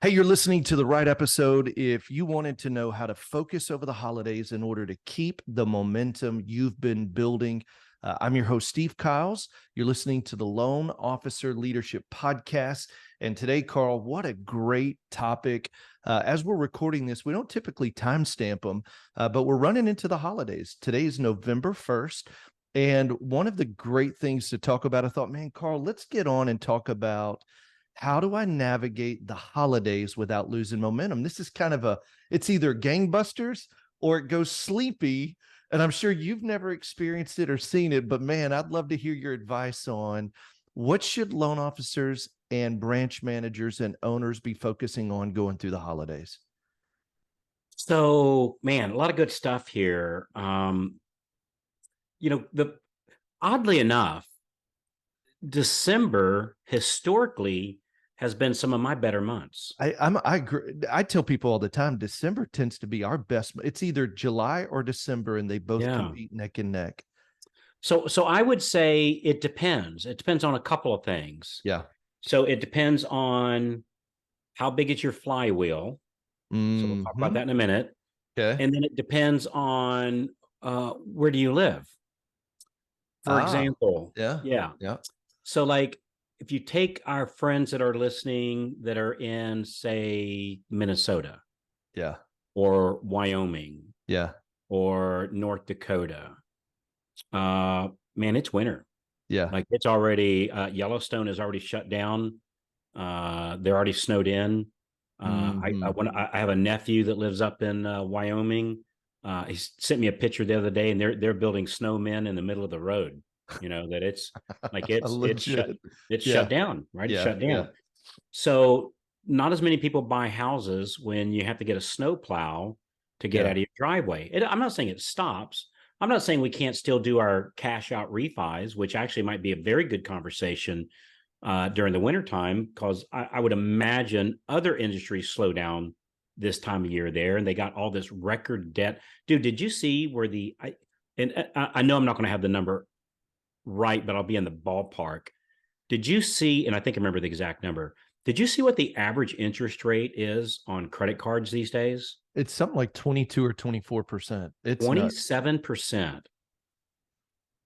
Hey, you're listening to the right episode. If you wanted to know how to focus over the holidays in order to keep the momentum you've been building, I'm your host, Steve Kyles. You're listening to the Loan Officer Leadership Podcast. And today, Carl, what a great topic. As we're recording this, we don't typically timestamp them, but we're running into the holidays. Today is November 1st. And one of the great things to talk about, I thought, man, Carl, let's get on and talk about how do I navigate the holidays without losing momentum? This is kind of it's either gangbusters or it goes sleepy. And I'm sure you've never experienced it or seen it, but man, I'd love to hear your advice on what should loan officers and branch managers and owners be focusing on going through the holidays? So, man, a lot of good stuff here. Oddly enough, December historically has been some of my better months. I agree. I tell people all the time, December tends to be our best. It's either July or December, and they both compete neck and neck. So I would say it depends. It depends on a couple of things. Yeah. So it depends on how big is your flywheel. So we'll talk about that in a minute. Okay. And then it depends on where do you live? For example. Yeah. So like if you take our friends that are listening that are in, say, Minnesota. Yeah. Or Wyoming. Yeah. Or North Dakota. Man, it's winter. Yeah. Like it's already Yellowstone is already shut down. They're already snowed in. I have a nephew that lives up in Wyoming. He sent me a picture the other day, and they're building snowmen in the middle of the road. You know that it's like it's shut down, right? It's shut down. Yeah. So not as many people buy houses when you have to get a snow plow to get out of your driveway. I'm not saying it stops. I'm not saying we can't still do our cash out refis, which actually might be a very good conversation during the wintertime, because I would imagine other industries slow down this time of year there, and they got all this record debt. Dude, did you see where I know I'm not going to have the number right, but I'll be in the ballpark. Did you see, and I think I remember the exact number, did you see what the average interest rate is on credit cards these days? It's something like 22 or 24%. It's 27%. Isn't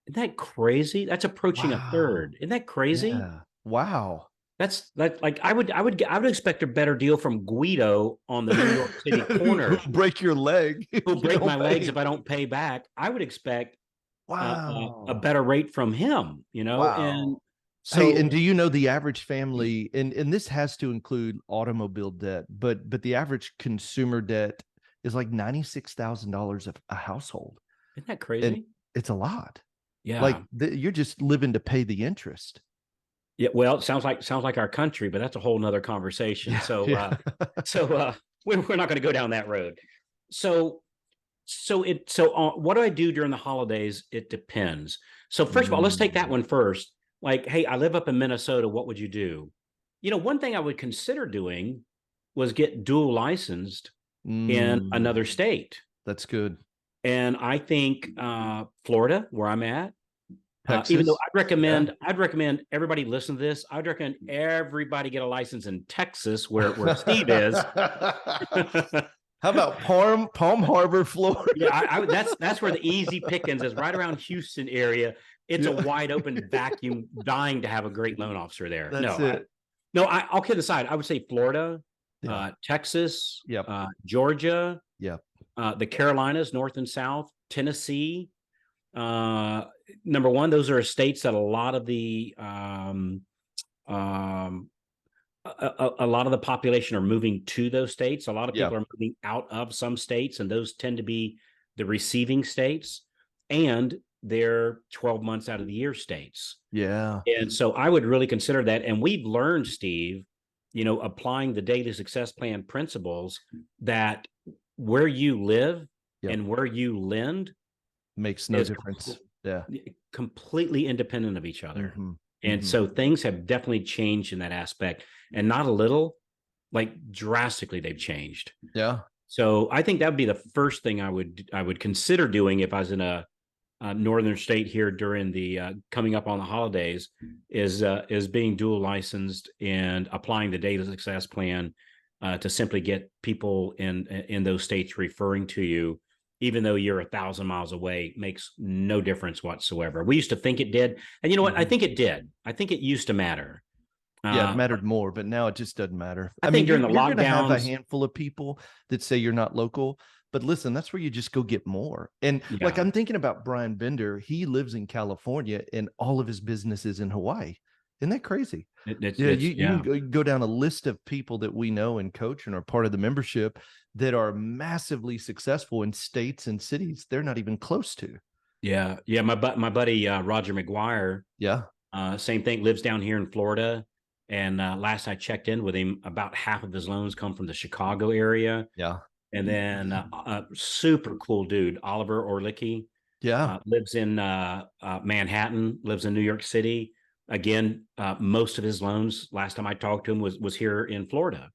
that crazy? That's approaching a third. Isn't that crazy? Yeah. Wow. That's like I would expect a better deal from Guido on the New York City corner. Who'll break your leg? Who'll break my legs if I don't pay back. I would expect a better rate from him, you know? Wow. And so, hey, and do you know the average family, and this has to include automobile debt, but the average consumer debt is like $96,000 a household. Isn't that crazy? And it's a lot. Yeah. Like you're just living to pay the interest. Yeah. Well, it sounds like our country, but that's a whole nother conversation. Yeah, so, we're not going to go down that road. So what do I do during the holidays? It depends. So first of all, let's take that one first. Like, hey, I live up in Minnesota. What would you do? You know, one thing I would consider doing was get dual licensed in another state. That's good. And I think Florida, where I'm at, even though I'd recommend everybody listen to this. I'd recommend everybody get a license in Texas, where Steve is. How about Palm Harbor, Florida? Yeah, that's where the easy pickings is, right around Houston area. It's a wide open vacuum, dying to have a great loan officer there. I'll kid aside. I would say Florida, Texas, Georgia, the Carolinas, North and South, Tennessee. Number one, those are states that a lot of the population are moving to those states. A lot of people are moving out of some states, and those tend to be the receiving states, and they're 12 months out of the year states. Yeah. And so I would really consider that. And we've learned, Steve, applying the daily success plan principles, that where you live and where you lend makes no difference. Completely independent of each other. And so things have definitely changed in that aspect, and not a little, like drastically they've changed. Yeah. So I think that would be the first thing I would consider doing if I was in a northern state here during the coming up on the holidays, is being dual licensed and applying the data success plan to simply get people in those states referring to you, even though you're 1,000 miles away, makes no difference whatsoever. We used to think it did, and you know what? I think it did. I think it used to matter. Yeah, it Uh, mattered more, but now it just doesn't matter. I I mean, think during the you're going to have a lockdowns, handful of people that say you're not local, but listen, that's where you just go get more. And like yeah, I'm thinking about Brian Bender, he lives in California and all of his business is in Hawaii. Isn't that crazy? Yeah, you can yeah. go down a list of people that we know and coach and are part of the membership that are massively successful in states and cities they're not even close to. Yeah, yeah. My buddy Roger McGuire, Yeah, same thing, lives down here in Florida. And last I checked in with him, about half of his loans come from the Chicago area. yeah, And then super cool dude, Oliver Orlicki, yeah. lives in Manhattan, lives in New York City. Again, most of his loans, last time I talked to him, was here in Florida.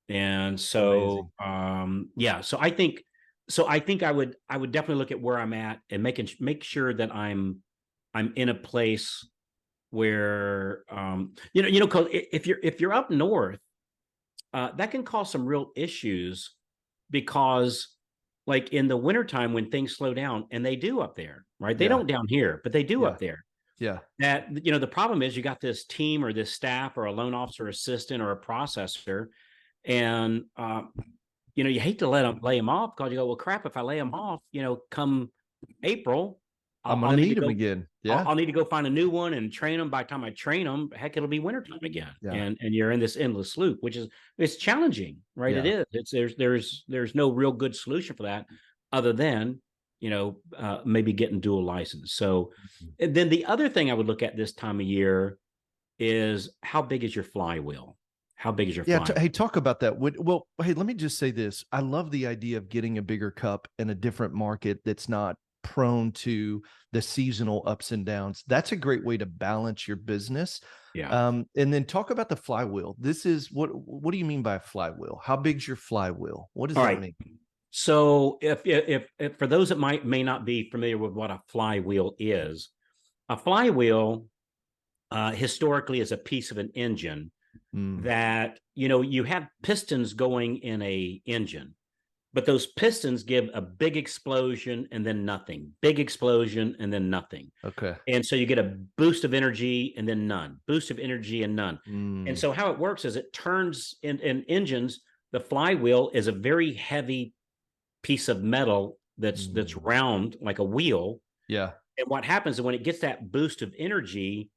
And so Amazing. yeah, so I think I would definitely look at where I'm at and make sure that I'm in a place where cause if you're up north, that can cause some real issues, because like in the wintertime when things slow down, and they do up there, right? They Yeah, don't down here, but they do yeah, up there. yeah. That, the problem is, you got this team or this staff or a loan officer assistant or a processor, and you hate to lay them off, because you go, well, crap, if I lay them off, come April, I'm I'll gonna need to need them go. again. I'll, Yeah, I'll need to go find a new one and train them. By the time I train them, heck, it'll be wintertime again, yeah, and you're in this endless loop, which is, it's challenging, right? It yeah. is. It's there's no real good solution for that, other than maybe getting dual license. So, Mhm. and then the other thing I would look at this time of year is, how big is your flywheel? How big is your Yeah. flywheel? Hey, talk about that. Well, hey, let me just say this. I love the idea of getting a bigger cup in a different market that's not prone to the seasonal ups and downs. That's a great way to balance your business. Yeah. And then talk about the flywheel. This is what do you mean by a flywheel? How big's your flywheel? What does All that right. mean? So if for those that may not be familiar with what a flywheel is, a flywheel historically is a piece of an engine Mm, that, you have pistons going in a engine, but those pistons give a big explosion and then nothing, big explosion and then nothing. okay. And so you get a boost of energy and then none, boost of energy and none. And Mm, so how it works is, it turns in engines. The flywheel is a very heavy piece of metal that's mm, round like a wheel. yeah. And what happens is, when it gets that boost of energy,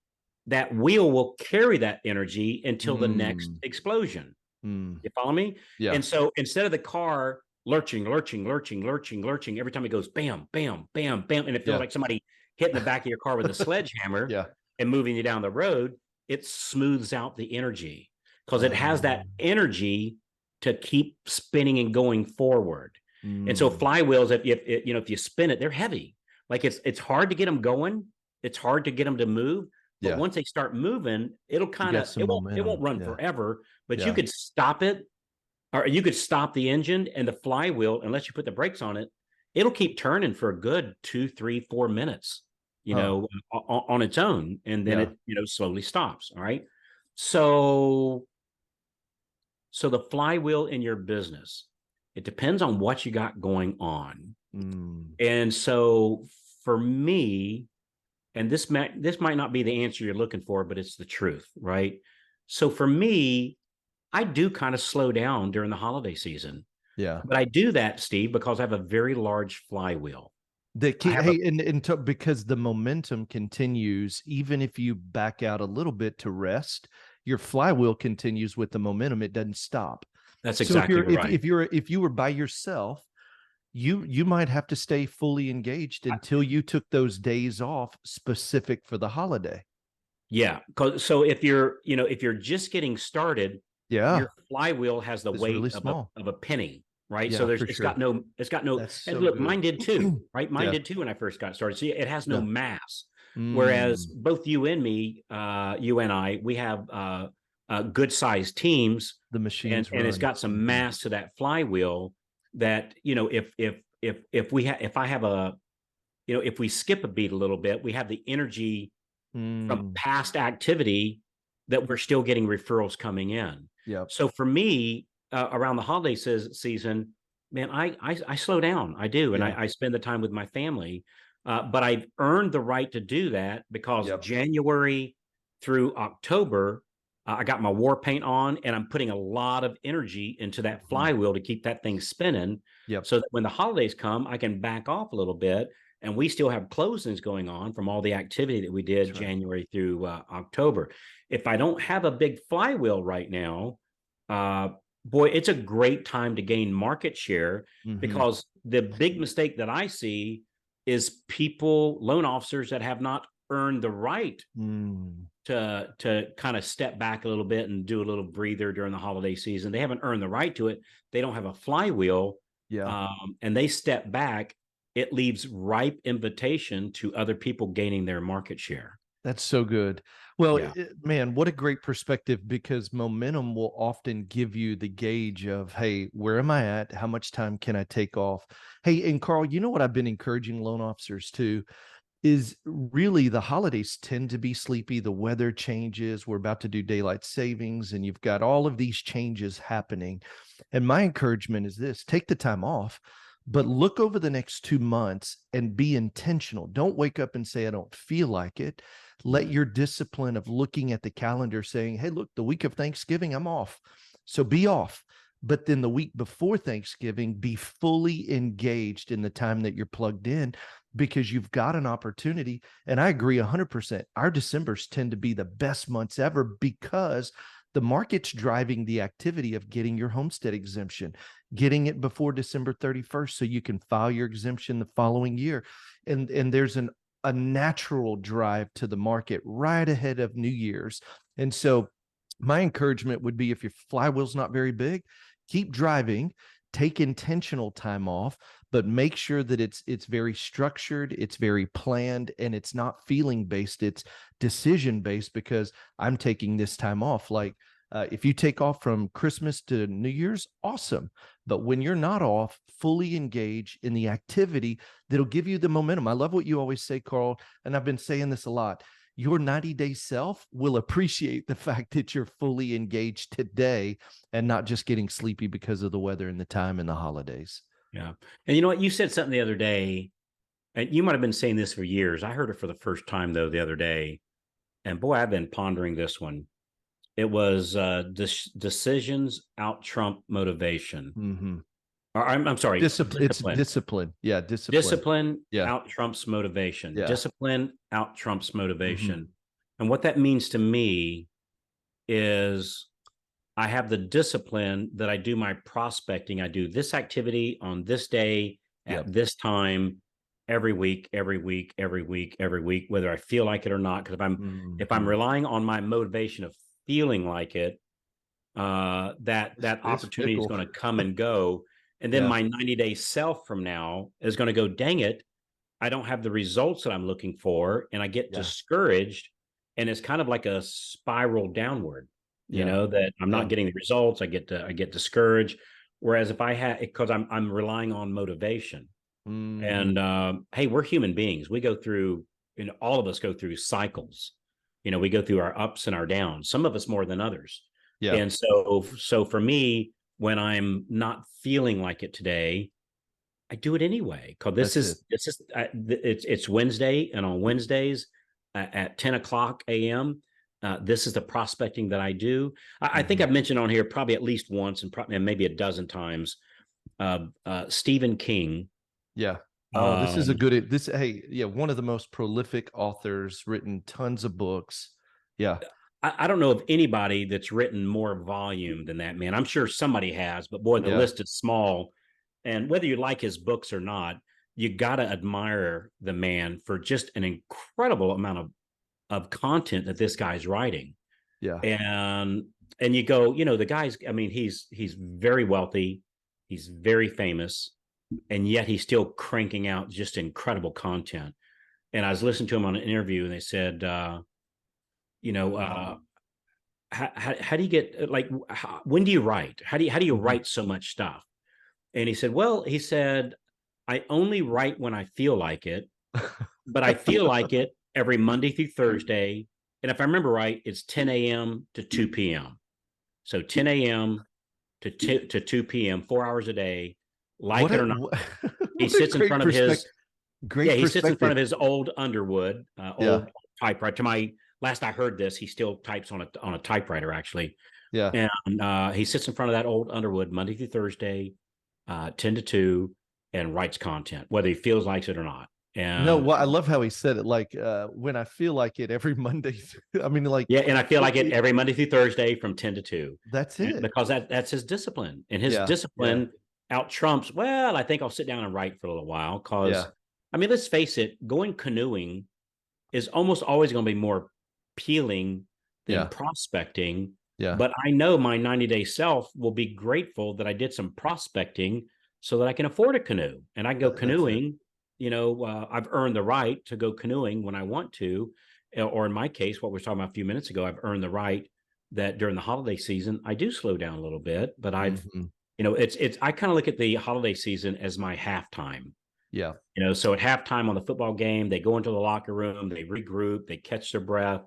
that wheel will carry that energy until the next Mm, explosion. mm, You follow me? yeah. And so, instead of the car lurching every time it goes bam, bam, bam, bam, and it feels Yeah. like somebody hitting the back of your car with a sledgehammer Yeah. and moving you down the road, it smooths out the energy, because it has that Um, energy to keep spinning and going forward. And so mm, flywheels, if you spin it, they're heavy. Like, it's hard to get them going. It's hard to get them to move. But yeah. once they start moving, it'll You kind got of some it won't momentum. run Yeah. forever, but you Yeah. could stop it, or you could stop the engine, and the flywheel, unless you put the brakes on it, it'll keep turning for a good 2, 3, 4 minutes, Huh. on its own, and then Yeah. it slowly stops. All right. So the flywheel in your business, it depends on what you got going on. Mm, And so for me, and this might not be the answer you're looking for, but it's the truth, right? So for me, I do kind of slow down during the holiday season, yeah. but I do that, Steve, because I have a very large flywheel. The I key, have a hey, because the momentum continues, even if you back out a little bit to rest, your flywheel continues with the momentum. It doesn't stop. That's So exactly right. if you were by yourself, you might have to stay fully engaged until you took those days off specific for the holiday. Yeah. So if you're just getting started, Yeah, your flywheel has the it's really weight of a small. penny, right? So Yeah, there's for sure. it's got no, That's and so look, good. mine did too, right? Mine Yeah, did too when I first got started. So it has no yeah. mass. Whereas Mm, both you and me, you and I, we have good sized teams, the and machines it's run. got some Mhm. mass to that flywheel, that if I have a, if we skip a beat a little bit, we have the energy from Mm, past activity, that we're still getting referrals coming in. yep. So for me, around the holiday season, man, I slow down. I do, and Yeah. I spend the time with my family. But I've earned the right to do that because Yep. January through October, I got my war paint on, and I'm putting a lot of energy into that Mhm. flywheel to keep that thing spinning, Yep. so that when the holidays come, I can back off a little bit, and we still have closings going on from all the activity that we did That's right. January through October. If I don't have a big flywheel right now, uh, boy, it's a great time to gain market share, Hmm. because the big mistake that I see is people, loan officers that have not earned the right Mm. to kind of step back a little bit and do a little breather during the holiday season. They haven't earned the right to it. They don't have a flywheel, Yeah. and they step back. It leaves ripe invitation to other people gaining their market share. That's so good. Well, Yeah. man, what a great perspective, because momentum will often give you the gauge of, hey, where am I at? How much time can I take off? Hey, and Carl, you know what I've been encouraging loan officers to is really the holidays tend to be sleepy. The weather changes. We're about to do daylight savings, and you've got all of these changes happening. And my encouragement is this: take the time off, but look over the next 2 months and be intentional. Don't wake up and say, I don't feel like it. Let your discipline of looking at the calendar saying, hey, look, the week of Thanksgiving, I'm off. So be off. But then the week before Thanksgiving, be fully engaged in the time that you're plugged in, because you've got an opportunity. And I agree 100%. Our Decembers tend to be the best months ever because the market's driving the activity of getting your homestead exemption, getting it before December 31st so you can file your exemption the following year. And there's a natural drive to the market right ahead of New Year's. And so my encouragement would be, if your flywheel's not very big, keep driving, take intentional time off, but make sure that it's very structured, it's very planned, and it's not feeling based, it's decision based. Because I'm taking this time off. Like, if you take off from Christmas to New Year's, awesome. But when you're not off, fully engage in the activity that'll give you the momentum. I love what you always say, Carl, and I've been saying this a lot. Your 90-day self will appreciate the fact that you're fully engaged today and not just getting sleepy because of the weather and the time and the holidays. Yeah. And you know what? You said something the other day, and you might have been saying this for years. I heard it for the first time, though, the other day. And boy, I've been pondering this one. It was decisions out trump motivation. Mm-hmm. Or, I'm sorry, Discipline. It's discipline. discipline. Yeah, discipline. Discipline Yeah, out trumps motivation. yeah. Discipline out trumps Mm-hmm. motivation. And what that means to me is I have the discipline that I do my prospecting. I do this activity on this day Yep. at this time every week, every week, every week, every week, whether I feel like it or not. Because if I'm Mm-hmm. relying on my motivation of feeling like it, that It's opportunity is fickle. going to come and go, and then Yeah, my 90-day self from now is going to go, dang it, I don't have the results that I'm looking for, and I get yeah, discouraged, and it's kind of like a spiral downward. yeah, That I'm yeah. not getting the results, I get discouraged. Whereas if I had, because I'm relying on motivation, Mm-hmm. and hey, we're human beings. We go through, all of us go through cycles. We go through our ups and our downs. Some of us more than others. Yeah, And so for me, when I'm not feeling like it today, I do it anyway. Because that's it. it's Wednesday, and on Wednesdays at 10 o'clock a.m. This is the prospecting that I do. I think Mm-hmm. I've mentioned on here probably at least once, and maybe a dozen times. Stephen King. Yeah. Oh, this is a Um, good, this, hey, yeah, one of the most prolific authors, written tons of books. Yeah. I don't know of anybody that's written more volume than that man. I'm sure somebody has, but boy, the Yeah. list is small. And whether you like his books or not, you got to admire the man for just an incredible amount of content that this guy's writing. Yeah. And you go, the guy's, I mean, he's very wealthy, he's very famous, and yet he's still cranking out just incredible content. And I was listening to him on an interview, and they said, you know, how do you get, like, when do you write? How do you Mm-hmm. write so much stuff? And he said, well, I only write when I feel like it, but I feel like it every Monday through Thursday. And if I remember right, it's 10 a.m. to 2 p.m. So 10 a.m. to 2 p.m., 4 hours a day, like What it a or not. what, He what a sits in great front of perspective. his Great he sits in front perspective. of his old Underwood, Yeah. old typewriter. To my last I heard this, he still types on a typewriter actually, Yeah. and he sits in front of that old Underwood Monday through Thursday, 10 to 2, and writes content whether he feels like it or not. No, And well, I love how he said it. Like when I feel like it every Monday. I mean, like yeah, and I feel like it every Monday through Thursday from 10 to 2, that's and it. because that's his discipline, and his Yeah. Yeah. discipline out trumps. Well, I think I'll sit down and write for a little while because, Yeah. I mean, let's face it, going canoeing is almost always going to be more appealing than Yeah. prospecting. Yeah. But I know my 90-day self will be grateful that I did some prospecting so that I can afford a canoe and I can go That's it. canoeing. I've earned the right to go canoeing when I want to, or in my case, what we were talking about a few minutes ago, I've earned the right that during the holiday season I do slow down a little bit. But Mhm. it's I kind of look at the holiday season as my halftime. Yeah. So at halftime on the football game, they go into the locker room, they regroup, they catch their breath.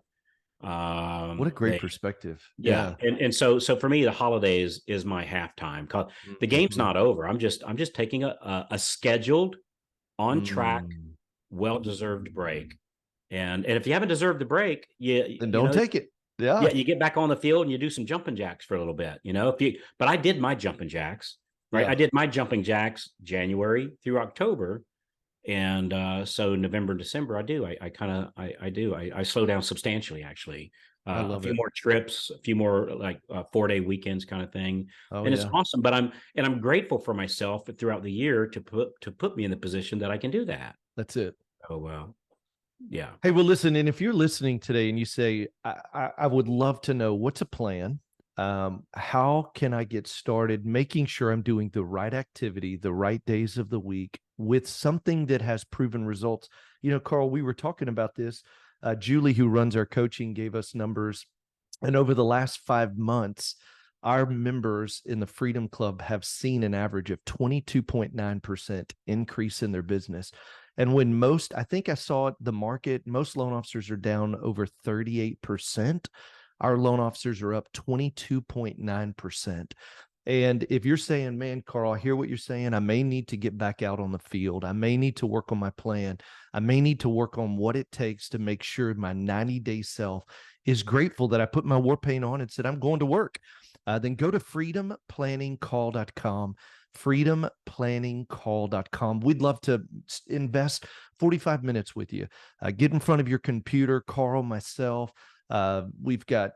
What a great They perspective. Yeah, Yeah. and so for me, the holidays is my halftime. Cause the game's Mhm. not over. I'm just taking a scheduled, on track, Mm. well deserved break. And if you haven't deserved the break, Then don't take it. yeah, Yeah. you get back on the field and you do some jumping jacks for a little bit. But I did my jumping jacks, right? Yeah. I did my jumping jacks January through October, and so November and December I do. I kind of I do. I slow down substantially actually. I A love few it. more trips, a few more like 4-day weekends kind of thing, Oh and it's yeah. awesome. But I'm grateful for myself throughout the year to put me in the position that I can do that. That's it. Oh yeah. Hey, well, listen, and if you're listening today and you say, I would love to know what's a plan, how can I get started making sure I'm doing the right activity, the right days of the week with something that has proven results? Carl, we were talking about this. Julie, who runs our coaching, gave us numbers. And over the last 5 months, our members in the Freedom Club have seen an average of 22.9% increase in their business. And when I think I saw it, the market, most loan officers are down over 38%. Our loan officers are up 22.9%. And if you're saying, man, Carl, I hear what you're saying, I may need to get back out on the field. I may need to work on my plan. I may need to work on what it takes to make sure my 90-day self is grateful that I put my war paint on and said, I'm going to work. Then go to freedomplanningcall.com, freedomplanningcall.com. We'd love to invest 45 minutes with you. Get in front of your computer, Carl, myself. We've got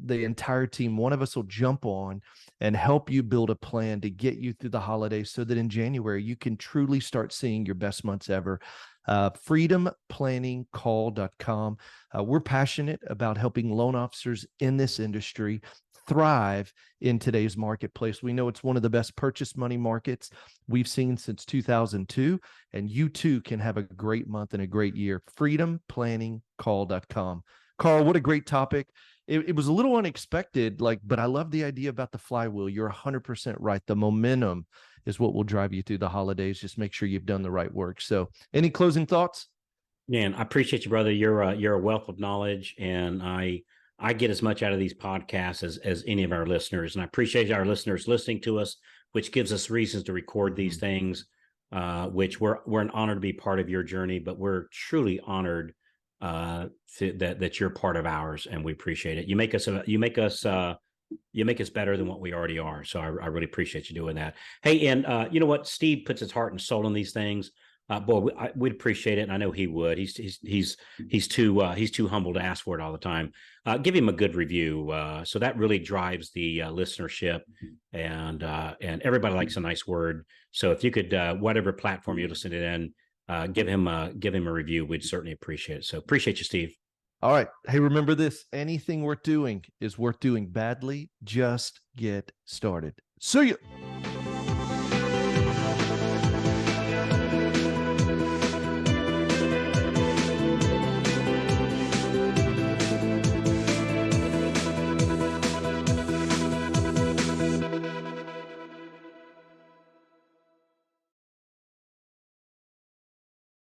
the entire team. One of us will jump on and help you build a plan to get you through the holidays so that in January you can truly start seeing your best months ever. Freedomplanningcall.com. We're passionate about helping loan officers in this industry thrive in today's marketplace. We know it's one of the best purchase money markets we've seen since 2002, and you too can have a great month and a great year. Freedomplanningcall.com. Carl, what a great topic. It was a little unexpected, but I love the idea about the flywheel. You're 100% right. The momentum is what will drive you through the holidays. Just make sure you've done the right work. So any closing thoughts? Man, I appreciate you, brother. You're a wealth of knowledge, and I get as much out of these podcasts as any of our listeners, and I appreciate our listeners listening to us, which gives us reasons to record these things. Which we're an honor to be part of your journey, but we're truly honored that you're part of ours, and we appreciate it. You make us better than what we already are. So I really appreciate you doing that. Hey, and you know what? Steve puts his heart and soul in these things. Boy, we'd appreciate it, and I know he would. He's too humble to ask for it all the time. Give him a good review, so that really drives the listenership, and everybody likes a nice word. So if you could, whatever platform you're listening in, give him a review. We'd certainly appreciate it. So appreciate you, Steve. All right. Hey, remember this. Anything worth doing is worth doing badly. Just get started. See you.